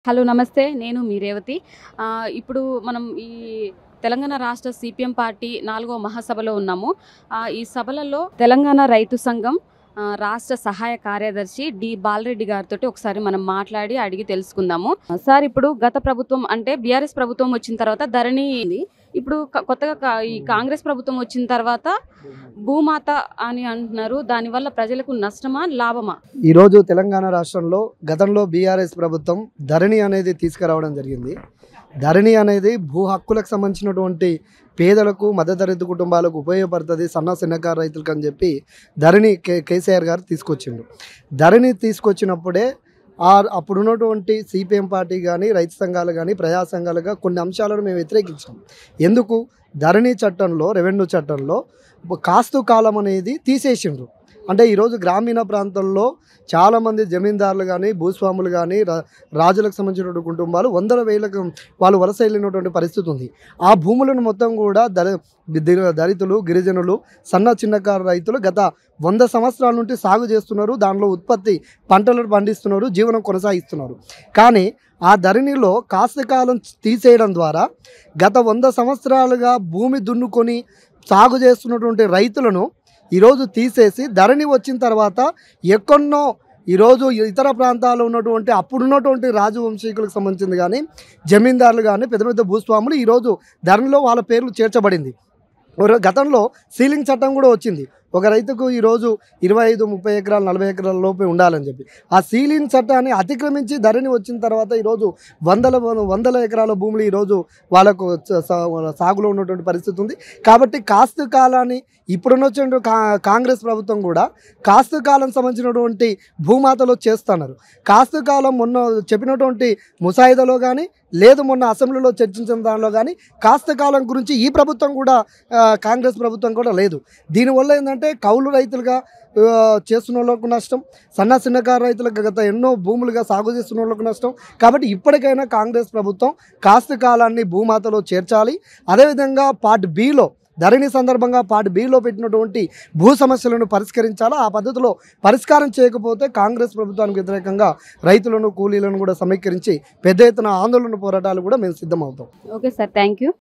Hello నమస్తే. నేను మీ రేవతి. ఇప్పుడు మనం ఈ తెలంగాణ రాష్ట్ర సిపిఎం పార్టీ 4వ మహాసభలో ఉన్నాము. ఈ సభలలో తెలంగాణ రైతు సంఘం రాష్ట్ర సహాయ కార్యదర్శి డి బాలరెడ్డి గారితో ఒకసారి మనం మాట్లాడి అడిగి తెలుసుకుందాము. సార్, ఇప్పుడు గత ప్రభుత్వం అంటే బీఆర్ఎస్ ప్రభుత్వం వచ్చిన తర్వాత ధరణి ఇప్పుడు కొత్తగా ఈ కాంగ్రెస్ ప్రభుత్వం వచ్చిన తర్వాత భూమాత అని అంటున్నారు. దానివల్ల ప్రజలకు నష్టమా లాభమా? ఈరోజు తెలంగాణ రాష్ట్రంలో గతంలో బీఆర్ఎస్ ప్రభుత్వం ధరణి అనేది తీసుకురావడం జరిగింది. ధరణి అనేది భూ హక్కులకు సంబంధించినటువంటి పేదలకు మధ్యతరగతి కుటుంబాలకు ఉపయోగపడుతుంది, చిన్నకారు రైతులకు అని చెప్పి ధరణి కేసీఆర్ గారు తీసుకొచ్చిండు. ధరణి తీసుకొచ్చినప్పుడే అప్పుడున్నటువంటి సిపిఎం పార్టీ కానీ రైతు సంఘాలు కానీ ప్రజా సంఘాలుగా కొన్ని అంశాలను మేము వ్యతిరేకించాం. ఎందుకు? ధరణి చట్టంలో, రెవెన్యూ చట్టంలో కాస్తు కాలం అనేది తీసేసిండ్రు. అంటే ఈరోజు గ్రామీణ ప్రాంతంలో చాలామంది జమీందారులు కానీ భూస్వాములు కానీ రాజులకు సంబంధించినటువంటి కుటుంబాలు వందల వేలకు వాళ్ళు వలస వెళ్ళినటువంటి పరిస్థితి ఉంది. ఆ భూములను మొత్తం కూడా దళితులు, గిరిజనులు, చిన్నకారు రైతులు గత 100 సంవత్సరాల నుండి సాగు చేస్తున్నారు. దానిలో ఉత్పత్తి పంటలను పండిస్తున్నారు, జీవనం కొనసాగిస్తున్నారు. కానీ ఆ ధరణిలో కాస్త కాలం తీసేయడం ద్వారా గత 100 సంవత్సరాలుగా భూమి దున్నుకొని సాగు చేస్తున్నటువంటి రైతులను ఈరోజు తీసేసి ధరణి వచ్చిన తర్వాత ఎక్కడో ఈరోజు ఇతర ప్రాంతాల్లో ఉన్నటువంటి అప్పుడున్నటువంటి రాజవంశీకులకు సంబంధించింది కానీ జమీందారులు కానీ పెద్ద పెద్ద భూస్వాములు ఈరోజు ధరణిలో వాళ్ళ పేర్లు చేర్చబడింది. గతంలో సీలింగ్ చట్టం కూడా వచ్చింది. ఒక రైతుకు ఈరోజు 25-30 ఎకరాలు 40 ఎకరాల లోపే ఉండాలని చెప్పి ఆ సీలింగ్ చట్టాన్ని అతిక్రమించి ధరణి వచ్చిన తర్వాత ఈరోజు వందల ఎకరాల భూములు ఈరోజు వాళ్ళకు సాగులో ఉన్నటువంటి పరిస్థితి ఉంది. కాబట్టి కాస్తు కాలాన్ని ఇప్పుడున్న కాంగ్రెస్ ప్రభుత్వం కూడా కాస్తు కాలం సంబంధించినటువంటి భూమాతలో చేస్తున్నారు. కాస్తు కాలం మొన్న చెప్పినటువంటి ముసాయిదాలో కానీ లేదు మొన్న అసెంబ్లీలో చర్చించిన దానిలో కానీ కాస్త కాలం గురించి ఈ ప్రభుత్వం కూడా కాంగ్రెస్ ప్రభుత్వం కూడా లేదు. దీనివల్ల ఏంటంటే కౌలు రైతులుగా చేస్తున్న వాళ్ళకు నష్టం, చిన్నకారు రైతులకు గత ఎన్నో భూములుగా సాగు చేస్తున్న వాళ్ళకు నష్టం. కాబట్టి ఇప్పటికైనా కాంగ్రెస్ ప్రభుత్వం కాస్త కాలాన్ని భూమాతలో చేర్చాలి. అదేవిధంగా పార్ట్ బిలో ధరణి సందర్భంగా పార్ట్ బిలో పెట్టినటువంటి భూ సమస్యలను పరిష్కరించాలా. ఆ పద్ధతిలో పరిష్కారం చేయకపోతే కాంగ్రెస్ ప్రభుత్వానికి వ్యతిరేకంగా రైతులను కూలీలను కూడా సమీకరించి పెద్ద ఎత్తున ఆందోళన పోరాటాలు కూడా మేము సిద్ధమవుతాం. Okay sir, thank you.